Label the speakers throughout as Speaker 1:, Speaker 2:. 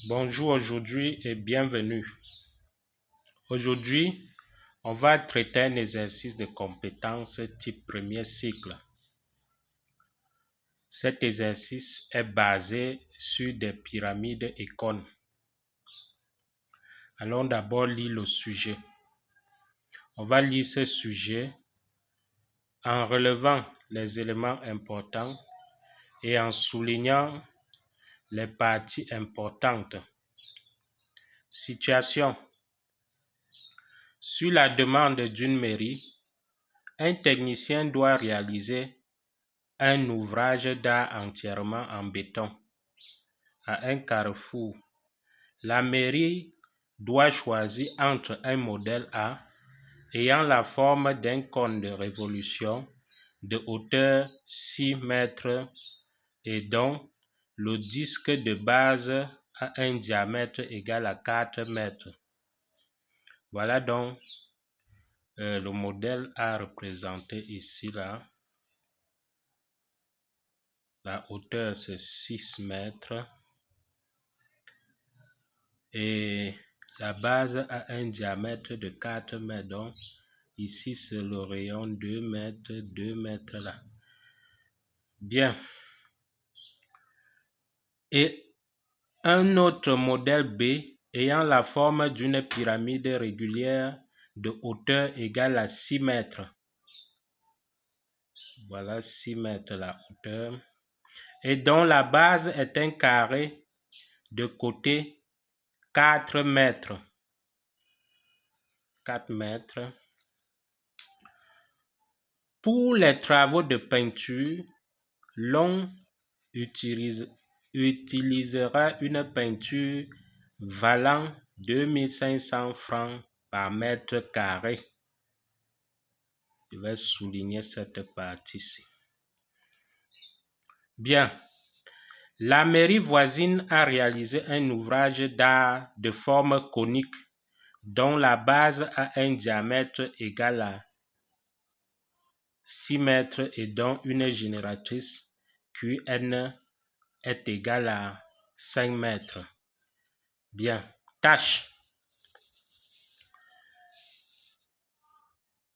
Speaker 1: Bonjour aujourd'hui et bienvenue. Aujourd'hui, on va traiter un exercice de compétences type premier cycle. Cet exercice est basé sur des pyramides et cônes. Allons d'abord lire le sujet. On va lire ce sujet en relevant les éléments importants et en soulignant les parties importantes. Situation. Sur la demande d'une mairie, un technicien doit réaliser un ouvrage d'art entièrement en béton. À un carrefour, la mairie doit choisir entre un modèle A ayant la forme d'un cône de révolution de hauteur 6 mètres et dont le disque de base a un diamètre égal à 4 mètres. Voilà donc le modèle A représenté ici là. La hauteur c'est 6 mètres et la base a un diamètre de 4 mètres. Donc ici c'est le rayon 2 mètres là. Bien. Et un autre modèle B ayant la forme d'une pyramide régulière de hauteur égale à 6 mètres. Voilà 6 mètres la hauteur. Et dont la base est un carré de côté 4 mètres. 4 mètres. Pour les travaux de peinture, l'on utilisera une peinture valant 2500 francs par mètre carré. Je vais souligner cette partie-ci. Bien. La mairie voisine a réalisé un ouvrage d'art de forme conique dont la base a un diamètre égal à 6 mètres et dont une génératrice QN est égale à 5 mètres. Bien. Tâche.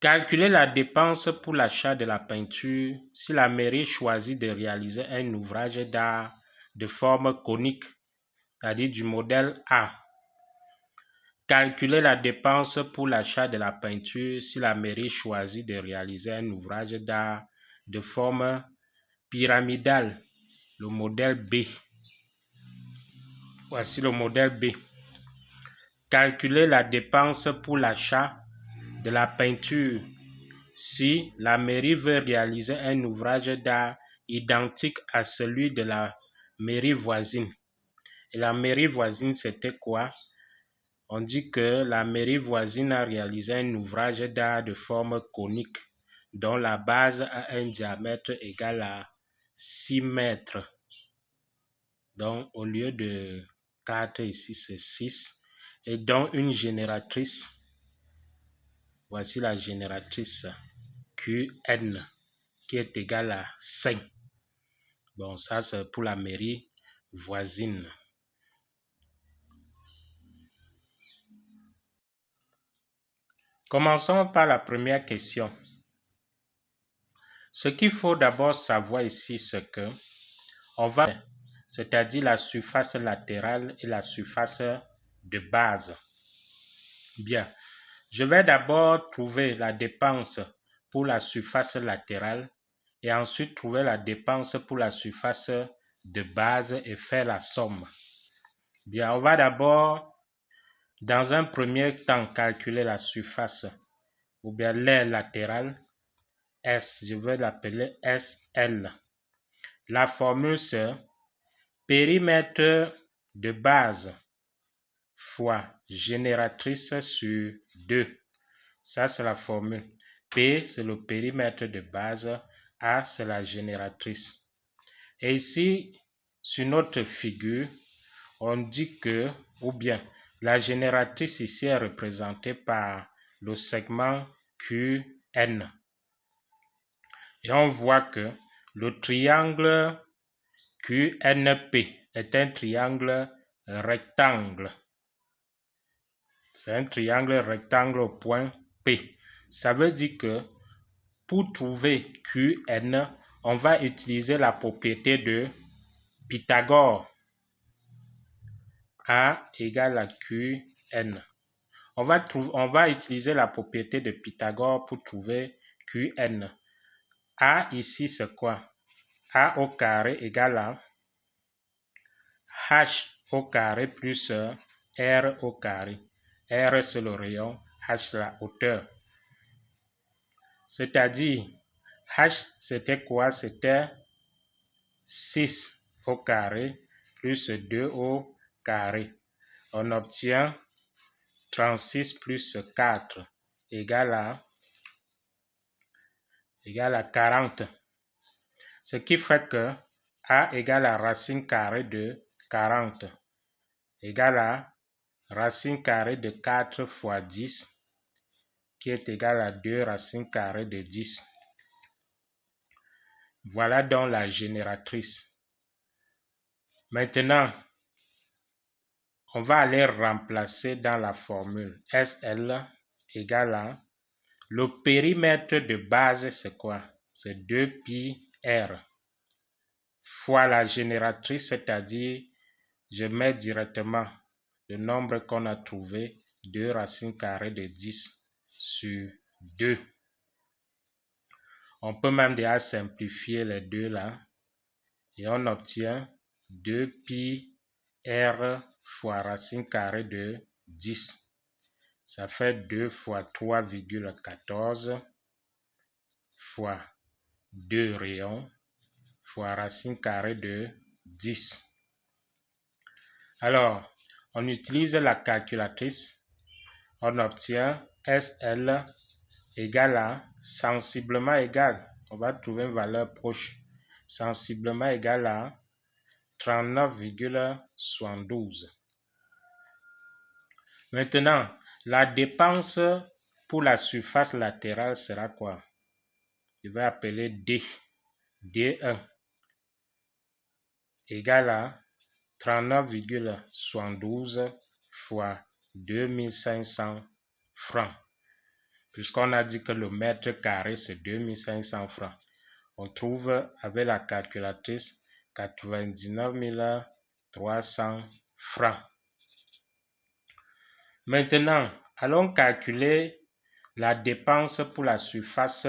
Speaker 1: Calculer la dépense pour l'achat de la peinture si la mairie choisit de réaliser un ouvrage d'art de forme conique, c'est-à-dire du modèle A. Calculer la dépense pour l'achat de la peinture si la mairie choisit de réaliser un ouvrage d'art de forme pyramidale, le modèle B. Voici le modèle B. Calculer la dépense pour l'achat de la peinture si la mairie veut réaliser un ouvrage d'art identique à celui de la mairie voisine. Et la mairie voisine, c'était quoi? On dit que la mairie voisine a réalisé un ouvrage d'art de forme conique dont la base a un diamètre égal à 6 mètres. Donc, au lieu de 4, ici c'est 6. Et dont une génératrice, voici la génératrice QN, qui est égale à 5. Bon, ça c'est pour la mairie voisine. Commençons par la première question. Ce qu'il faut d'abord savoir ici, c'est que on va, c'est-à-dire la surface latérale et la surface de base. Bien, je vais d'abord trouver la dépense pour la surface latérale et ensuite trouver la dépense pour la surface de base et faire la somme. Bien, on va d'abord, dans un premier temps, calculer la surface ou bien l'aire latérale S, je vais l'appeler SL. La formule c'est périmètre de base fois génératrice sur 2. Ça c'est la formule. P c'est le périmètre de base, A c'est la génératrice. Et ici, sur notre figure, on dit que, ou bien, la génératrice ici est représentée par le segment QN. Et on voit que le triangle QNP est un triangle rectangle. C'est un triangle rectangle au point P. Ça veut dire que pour trouver QN, on va utiliser la propriété de Pythagore. A égale à QN. On va utiliser la propriété de Pythagore pour trouver QN. A ici, c'est quoi? A au carré égale à H au carré plus R au carré. R, c'est le rayon, H, la hauteur. C'est-à-dire, H, c'était quoi? C'était 6 au carré plus 2 au carré. On obtient 36 plus 4 égale à 40. Ce qui fait que A égale à racine carrée de 40 égale à racine carrée de 4 fois 10 qui est égal à 2 racines carrées de 10. Voilà donc la génératrice. Maintenant, on va aller remplacer dans la formule SL égale à le périmètre de base, c'est quoi? C'est 2πr fois la génératrice, c'est-à-dire je mets directement le nombre qu'on a trouvé, 2 racines carrées de 10 sur 2. On peut même déjà simplifier les deux là et on obtient 2πr fois racine carrée de 10. Ça fait 2 fois 3,14 fois 2 rayons fois racine carrée de 10. Alors, on utilise la calculatrice. On obtient SL égale à sensiblement égal. On va trouver une valeur proche. Sensiblement égal à 39,72. Maintenant, la dépense pour la surface latérale sera quoi? Je vais appeler D. D1 égale à 39,72 fois 2500 francs. Puisqu'on a dit que le mètre carré c'est 2500 francs. On trouve avec la calculatrice 99 300 francs. Maintenant, allons calculer la dépense pour la surface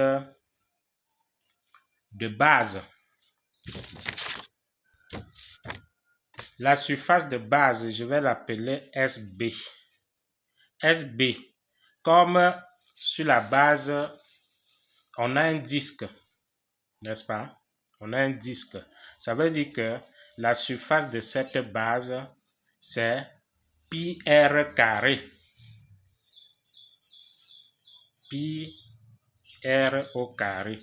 Speaker 1: de base. La surface de base, je vais l'appeler SB. SB, comme sur la base, on a un disque, n'est-ce pas? On a un disque. Ça veut dire que la surface de cette base, c'est pi r carré. Pi r au carré.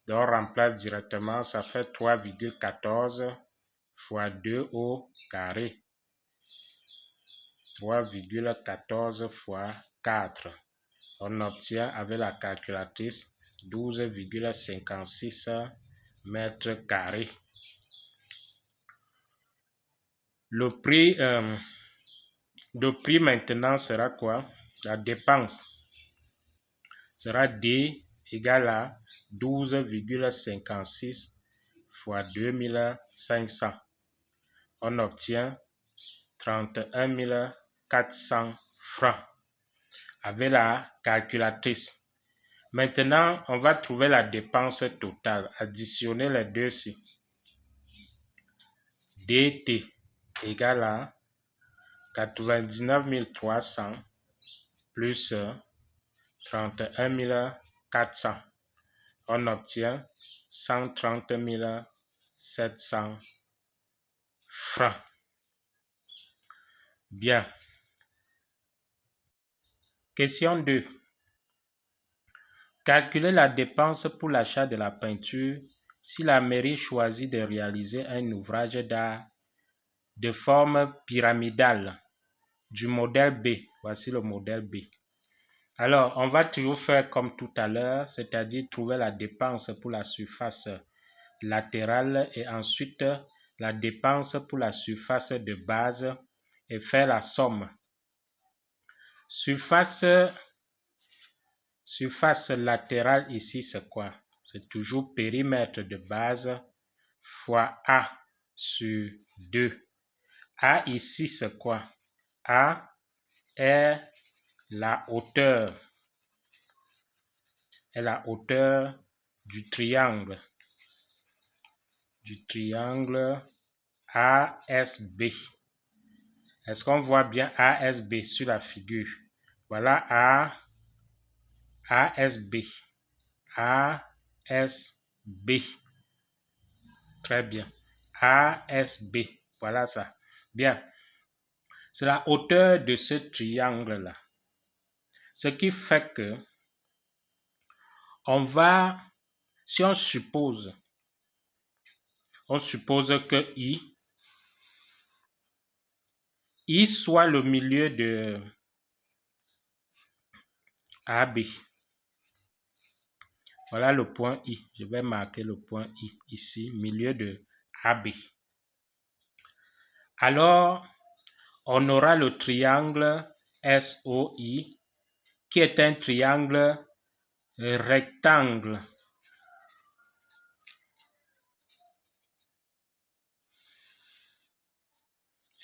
Speaker 1: Donc on remplace directement, ça fait 3,14 fois 2 au carré. 3,14 fois 4. On obtient avec la calculatrice 12,56 mètres carrés. Le prix maintenant sera quoi? La dépense sera D égale à 12,56 fois 2500. On obtient 31 400 francs avec la calculatrice. Maintenant, on va trouver la dépense totale. Additionner les deux-ci. DT égale à 99 300 plus 31 400. On obtient 130 700 francs. Bien. Question 2. Calculer la dépense pour l'achat de la peinture si la mairie choisit de réaliser un ouvrage d'art de forme pyramidale du modèle B. Voici le modèle B. Alors, on va toujours faire comme tout à l'heure, c'est-à-dire trouver la dépense pour la surface latérale et ensuite la dépense pour la surface de base et faire la somme. Surface latérale ici, c'est quoi? C'est toujours périmètre de base fois A sur 2. A ici, c'est quoi? A est la hauteur. Du triangle. ASB. Est-ce qu'on voit bien ASB sur la figure? Voilà ASB. ASB. Très bien. ASB. Voilà ça. Bien. C'est la hauteur de ce triangle-là. Ce qui fait que si on suppose que I soit le milieu de AB. Voilà le point I. Je vais marquer le point I ici, milieu de AB. Alors, on aura le triangle SOI qui est un triangle rectangle.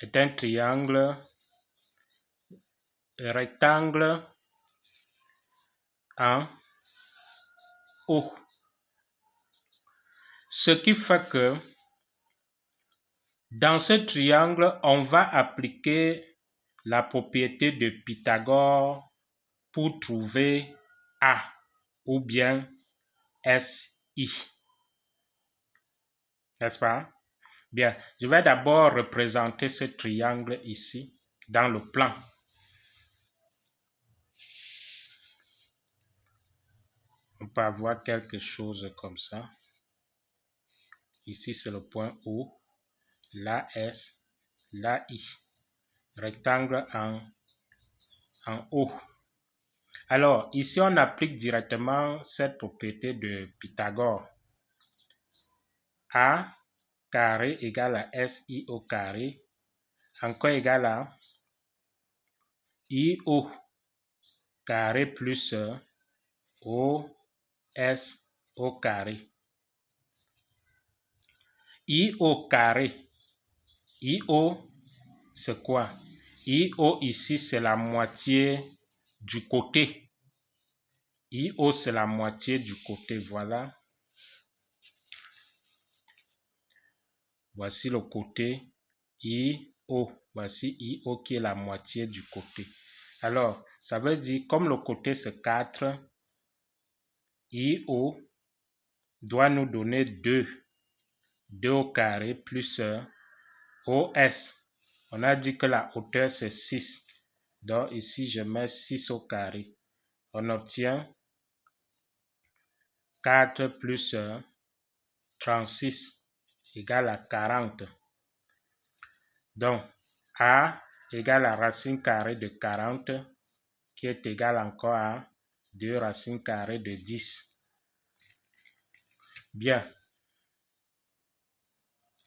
Speaker 1: C'est un triangle rectangle en O. Ce qui fait que dans ce triangle, on va appliquer la propriété de Pythagore pour trouver A ou bien SI. N'est-ce pas? Bien, je vais d'abord représenter ce triangle ici dans le plan. On peut avoir quelque chose comme ça. Ici, c'est le point O, là S, là I. Rectangle en O. Alors, ici, on applique directement cette propriété de Pythagore. A carré égale à SI au carré, encore égal à IO carré plus OS au carré. IO carré. IO, c'est quoi? IO ici, c'est la moitié du côté. IO, c'est la moitié du côté. Voilà. Voici le côté IO. Voici IO qui est la moitié du côté. Alors, ça veut dire, comme le côté c'est 4, IO doit nous donner 2. 2 au carré plus OS. On a dit que la hauteur c'est 6. Donc ici, je mets 6 au carré. On obtient 4 plus 36 égale à 40. Donc, A égale à racine carrée de 40 qui est égal encore à 2 racines carrées de 10. Bien.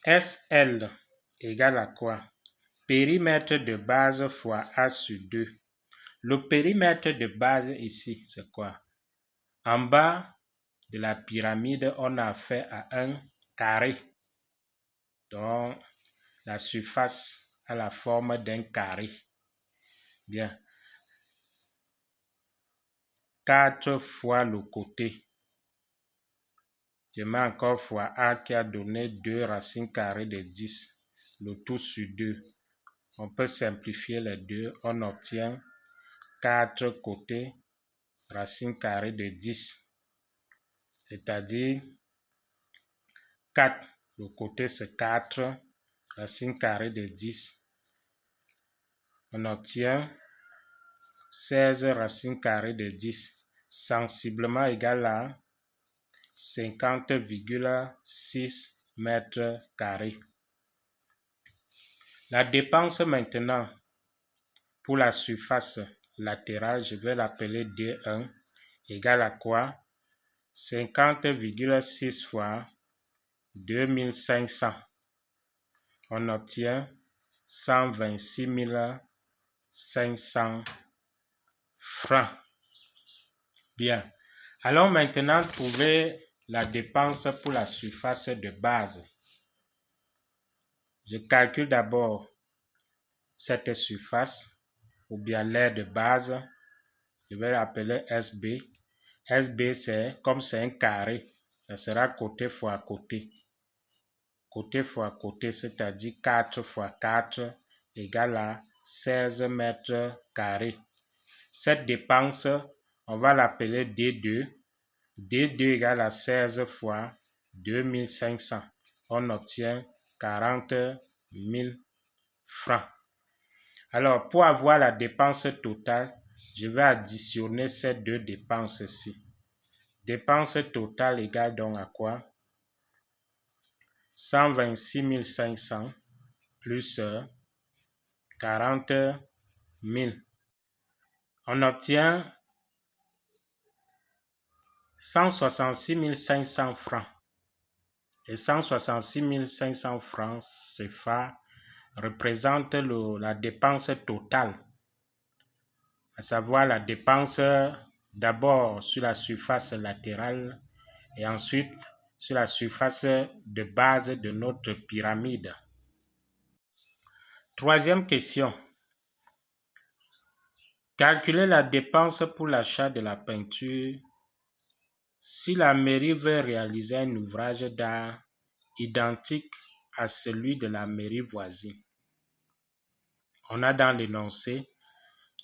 Speaker 1: SL égale à quoi? Périmètre de base fois A sur 2. Le périmètre de base ici, c'est quoi? En bas de la pyramide, on a fait à un carré. Donc, la surface a la forme d'un carré. Bien. 4 fois le côté. Je mets encore fois A qui a donné 2 racines carrées de 10. Le tout sur 2. On peut simplifier les deux. On obtient 4 côtés racine carrée de 10. C'est-à-dire 4. Le côté c'est 4 racine carrée de 10. On obtient 16 racines carrées de 10. Sensiblement égal à 50,6 mètres carrés. La dépense maintenant pour la surface latérale, je vais l'appeler D1 égale à quoi? 50,6 fois 2500. on obtient 126 500 francs. Bien. Allons maintenant trouver la dépense pour la surface de base. Je calcule d'abord cette surface, ou bien l'aire de base. Je vais l'appeler SB. SB, c'est comme c'est un carré, ça sera côté fois côté. Côté fois côté, c'est-à-dire 4 fois 4 égale à 16 mètres carrés. Cette dépense, on va l'appeler D2. D2 égale à 16 fois 2500. On obtient 40 000 francs. Alors, pour avoir la dépense totale, je vais additionner ces deux dépenses-ci. Dépense totale égale donc à quoi? 126 500 plus 40 000. On obtient 166 500 francs. Et 166 500 francs CFA représente la dépense totale, à savoir la dépense d'abord sur la surface latérale et ensuite sur la surface de base de notre pyramide. Troisième question. Calculer la dépense pour l'achat de la peinture si la mairie veut réaliser un ouvrage d'art identique à celui de la mairie voisine. On a dans l'énoncé,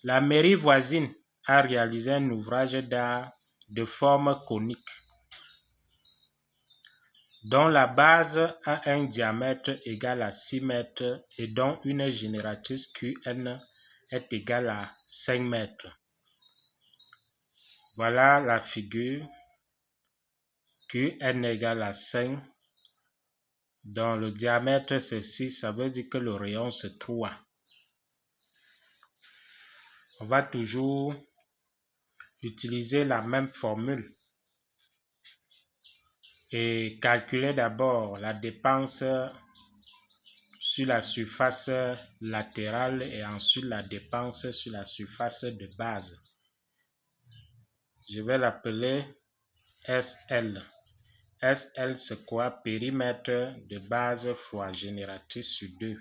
Speaker 1: la mairie voisine a réalisé un ouvrage d'art de forme conique dont la base a un diamètre égal à 6 mètres et dont une génératrice QN est égale à 5 mètres. Voilà la figure. QN égale à 5, dont le diamètre c'est 6, ça veut dire que le rayon c'est 3. On va toujours utiliser la même formule et calculer d'abord la dépense sur la surface latérale et ensuite la dépense sur la surface de base. Je vais l'appeler SL. SL c'est quoi? Périmètre de base fois génératrice sur 2.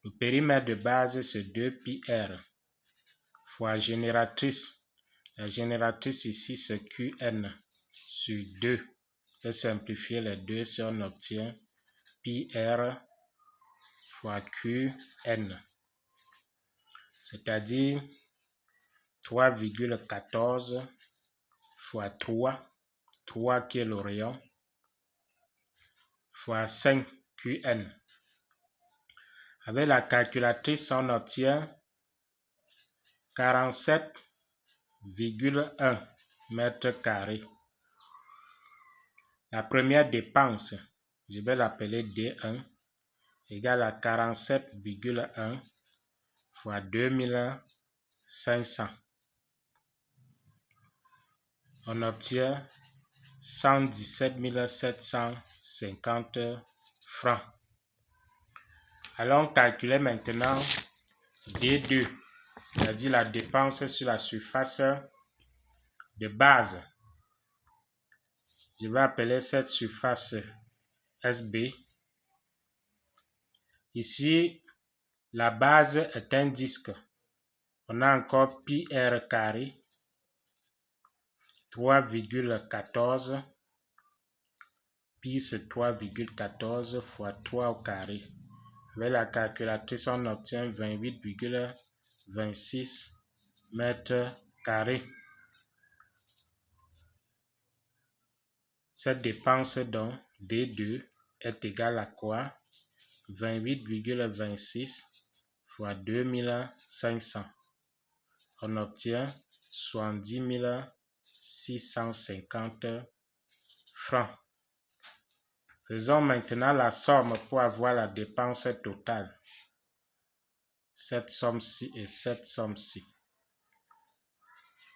Speaker 1: Le périmètre de base c'est 2 πr fois génératrice. La génératrice ici c'est QN sur 2. Je vais simplifier les deux si on obtient πr fois QN, c'est-à-dire 3,14 fois 3 qui est le rayon, fois 5 QN. Avec la calculatrice, on obtient 47,1 mètres carrés. La première dépense, je vais l'appeler D1, égale à 47,1 fois 2500. On obtient 117 750 francs. Allons calculer maintenant D2, c'est-à-dire la dépense sur la surface de base. Je vais appeler cette surface SB. Ici, la base est un disque. On a encore πr carré, 3,14. Pi c'est 3,14 fois 3 au carré. Avec la calculatrice, on obtient 28,26 mètres carrés. Cette dépense donc D2 est égale à quoi? 28,26 fois 2500. On obtient 70 650 francs. Faisons maintenant la somme pour avoir la dépense totale. Cette somme-ci et cette somme-ci.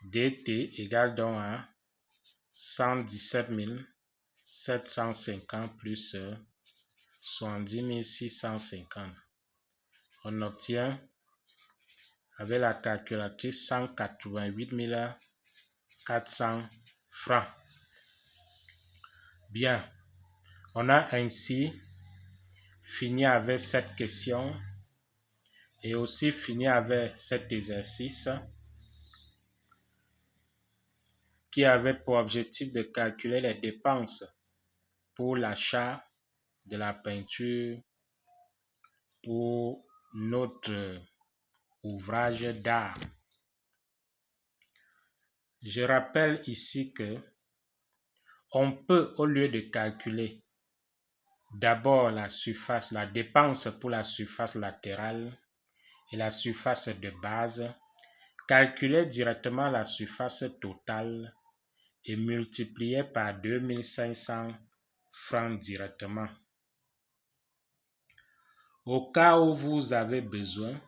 Speaker 1: DT égale donc à 117 750 plus 70 650. On obtient avec la calculatrice 188 400 francs. Bien, on a ainsi fini avec cette question et aussi fini avec cet exercice qui avait pour objectif de calculer les dépenses pour l'achat de la peinture pour notre ouvrage d'art. Je rappelle ici que on peut, au lieu de calculer d'abord la surface, la dépense pour la surface latérale et la surface de base, calculer directement la surface totale et multiplier par 2500 francs directement. Au cas où vous avez besoin,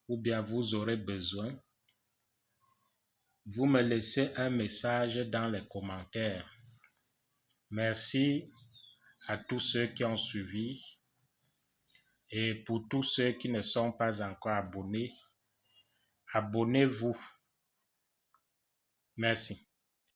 Speaker 1: ou bien vous aurez besoin, vous me laissez un message dans les commentaires. Merci à tous ceux qui ont suivi et pour tous ceux qui ne sont pas encore abonnés, abonnez-vous. Merci.